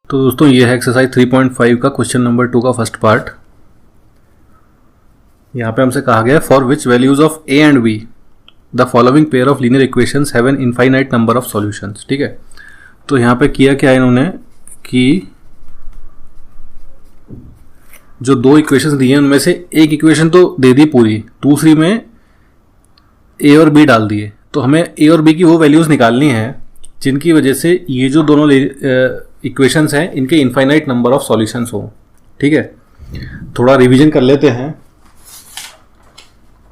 तो दोस्तों ये है एक्सरसाइज 3.5 का क्वेश्चन नंबर 2 का फर्स्ट पार्ट। यहाँ पे हमसे कहा गया है for which values of A and be the following pair of linear equations have an infinite number of solutions. ठीक है, तो यहाँ पे किया क्या इन्होंने कि जो दो इक्वेशंस दी हैं उनमें से एक इक्वेशन तो दे दी पूरी, दूसरी में ए और बी डाल दिए। तो हमें ए और बी की वो वैल्यूज निकालनी है जिनकी वजह से ये जो दोनों इक्वेशंस हैं इनके इनफाइनाइट नंबर ऑफ सॉल्यूशंस हो। ठीक है, थोड़ा रिवीजन कर लेते हैं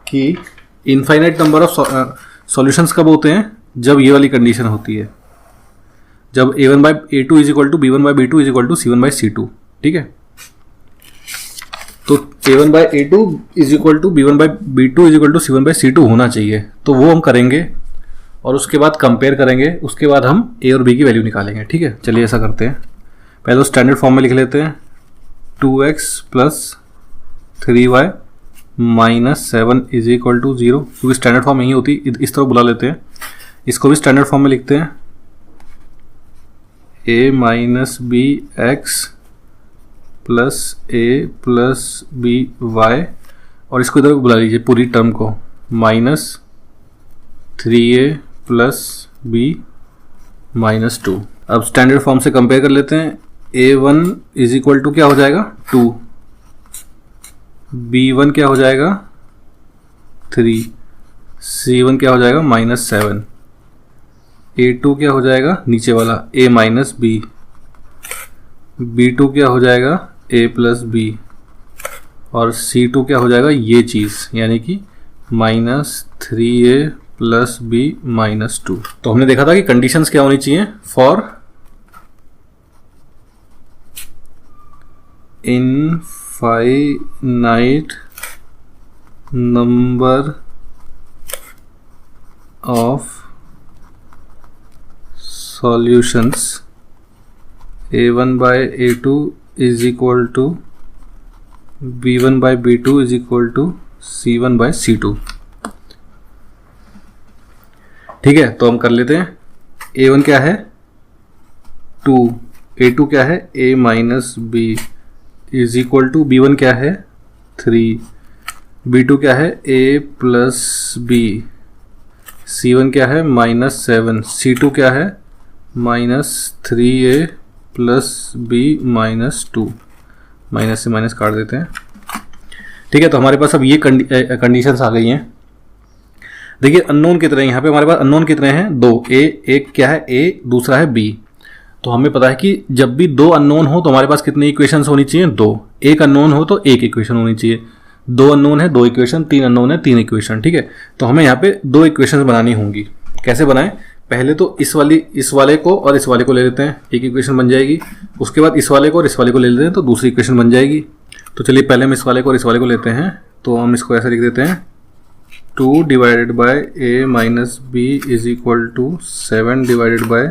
कि इनफाइनाइट नंबर ऑफ सॉल्यूशंस कब होते हैं, जब ये वाली कंडीशन होती है, जब a1/a2 is equal to b1/b2 is equal to c1/c2। ठीक है, तो a1/a2 is equal to b1/b2 is equal to c1/c2 होना चाहिए। तो वो हम करेंगे और उसके बाद कंपेयर करेंगे, उसके बाद हम ए और बी की वैल्यू निकालेंगे। ठीक है, चलिए ऐसा करते हैं। पहले स्टैंडर्ड फॉर्म में लिख लेते हैं 2x plus 3y minus 7 is equal to 0, क्योंकि स्टैंडर्ड फॉर्म यही होती, इस तरह बुला लेते हैं। इसको भी स्टैंडर्ड फॉर्म में लिखते हैं a minus b x plus a plus b y, और इसको इधर बुला लीजिए पूरी टर्म को, minus 3a plus b minus 2। अब स्टैंडर्ड फॉर्म से कंपेयर कर लेते हैं। a1 इज इक्वल टू क्या हो जाएगा 2, b1 क्या हो जाएगा 3, c1 क्या हो जाएगा -7, a2 क्या हो जाएगा नीचे वाला a माइनस बी, b2 क्या हो जाएगा a प्लस बी, और c2 क्या हो जाएगा ये चीज़, यानी कि -3a प्लस बी माइनस 2। तो हमने देखा था कि कंडीशंस क्या होनी चाहिए for infinite number of solutions a1/a2 is equal to b1/b2 is equal to c1/c2। ठीक है, तो हम कर लेते हैं। a1 क्या है 2, a2 क्या है a minus b is equal to b1 क्या है 3, b2 क्या है a प्लस बी, c1 क्या है -7, c2 क्या है -3a plus b minus 2। Minus से माइनस काट देते हैं। ठीक है, तो हमारे पास अब ये कंडीशंस आ गई हैं। देखिए अननोन कितने हैं यहाँ पे, हमारे पास अननोन कितने हैं 2, एक क्या है a, दूसरा है b। तो हमें पता है कि जब भी दो अननोन हो तो हमारे पास कितनी इक्वेशंस होनी चाहिए 2, एक अननोन हो तो एक इक्वेशन होनी चाहिए, 2 अननोन है 2 इक्वेशन, 3 अननोन है 3 इक्वेशन। ठीक है, तो हमें यहाँ पे 2 इक्वेशंस बनानी होंगी। कैसे बनाएं, पहले तो इस वाले को और इस वाले को ले लेते हैं, एक इक्वेशन बन जाएगी। उसके बाद इस वाले को और इस वाले को ले लेते हैं तो दूसरी इक्वेशन बन जाएगी। तो चलिए पहले हम इस वाले को और इस वाले को लेते हैं। तो हम इसको ऐसे लिख देते हैं 2 divided by a minus b is equal to 7 divided by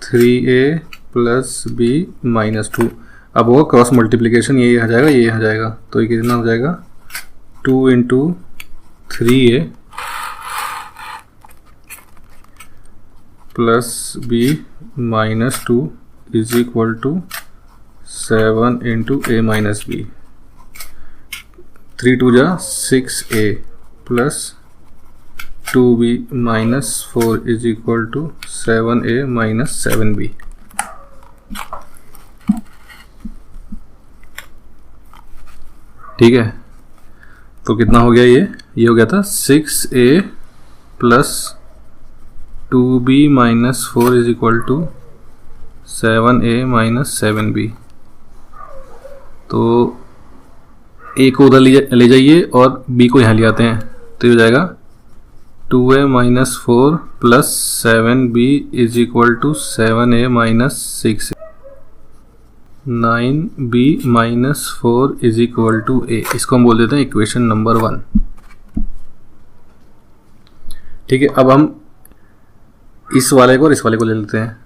3a plus b minus 2। अब वो क्रॉस मल्टीप्लिकेशन, ये आ जाएगा ये आ जाएगा, तो ये कितना हो जाएगा 2 into 3a plus b minus 2 is equal to 7 into a minus b, 3 2 जा 6a plus 2b minus 4 is equal to 7a minus 7b। ठीक है, तो कितना हो गया ये हो गया था 6a plus 2b minus 4 is equal to 7a minus 7b। तो a को उधर ले जाइए और b को यहाँ ले आते हैं, तो ये हो जाएगा 2a minus 4 plus 7b is equal to 7a minus 6, 9b minus 4 is equal to a। इसको हम बोल देते हैं इक्वेशन नंबर 1। ठीक है, अब हम इस वाले को और इस वाले को ले लेते हैं।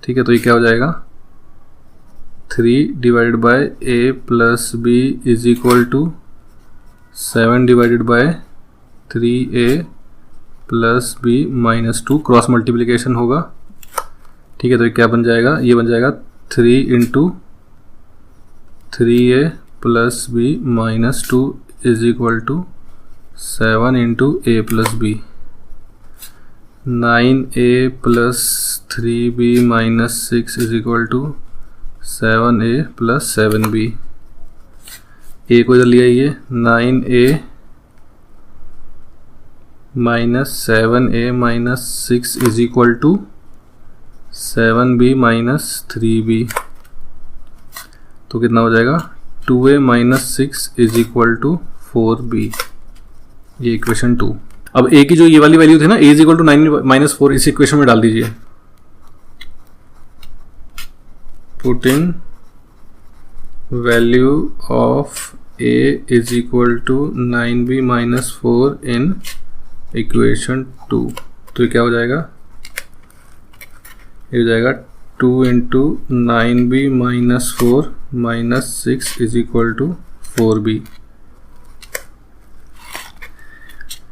ठीक है, तो ये क्या हो जाएगा 3 divided by a plus b is equal to 7 divided by 3a plus b minus 2, cross multiplication होगा। ठीक है, तो ये क्या बन जाएगा, ये बन जाएगा 3 into 3a plus b minus 2 is equal to 7 into a plus b. 9a plus 3b minus 6 is equal to 7a plus 7b। A को इधर लिया, ये 9a minus 7a minus 6 is equal to 7b minus 3b। तो कितना हो जाएगा, 2a minus 6 is equal to 4b। ये equation 2। अब a की जो ये वाली वैल्यू थी ना, a is equal to 9 minus 4, इस इक्वेशन में डाल दीजिए। Put in value of a is equal to 9b minus 4 in equation 2। तो ये क्या हो जाएगा, ये हो जाएगा 2 into 9b minus 4 minus 6 is equal to 4b,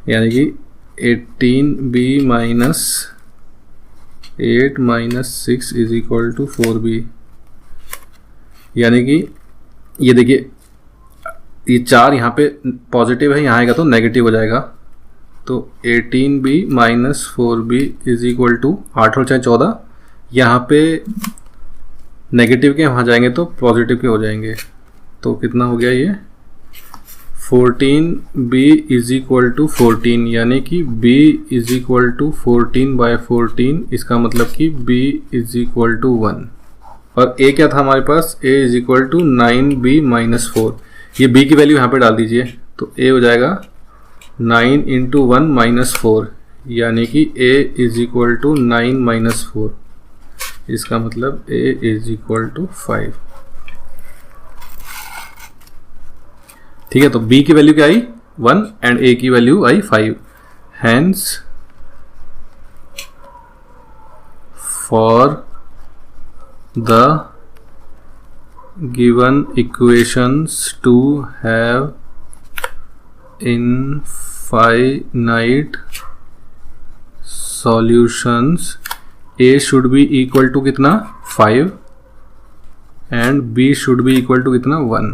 यानी कि 18b minus 8 minus 6 is equal to 4b। यानी कि ये देखिए, ये 4 यहाँ पे पॉजिटिव है, यहाँ आएगा तो नेगेटिव हो जाएगा। तो 18b minus 4b is equal to 8 और 4 14, यहाँ पे नेगेटिव के वहाँ जाएंगे तो पॉजिटिव के हो जाएंगे। तो कितना हो गया ये, 14b इज इक्वल टू 14, यानी कि b is equal to 14 by 14, इसका मतलब कि b इज इक्वल टू 1। और a क्या था हमारे पास, a is equal to 9b minus 4। ये b की वैल्यू यहाँ पे डाल दीजिए, तो a हो जाएगा 9 इंटू 1 माइनस 4, यानी कि a is equal to 9 minus 4, इसका मतलब a इज इक्वल टू 5। ठीक है, तो b की वैल्यू क्या आई 1 एंड a की वैल्यू आई 5। Hence for the given equations to have infinite solutions, a should be equal to कितना 5 and b should be equal to कितना 1।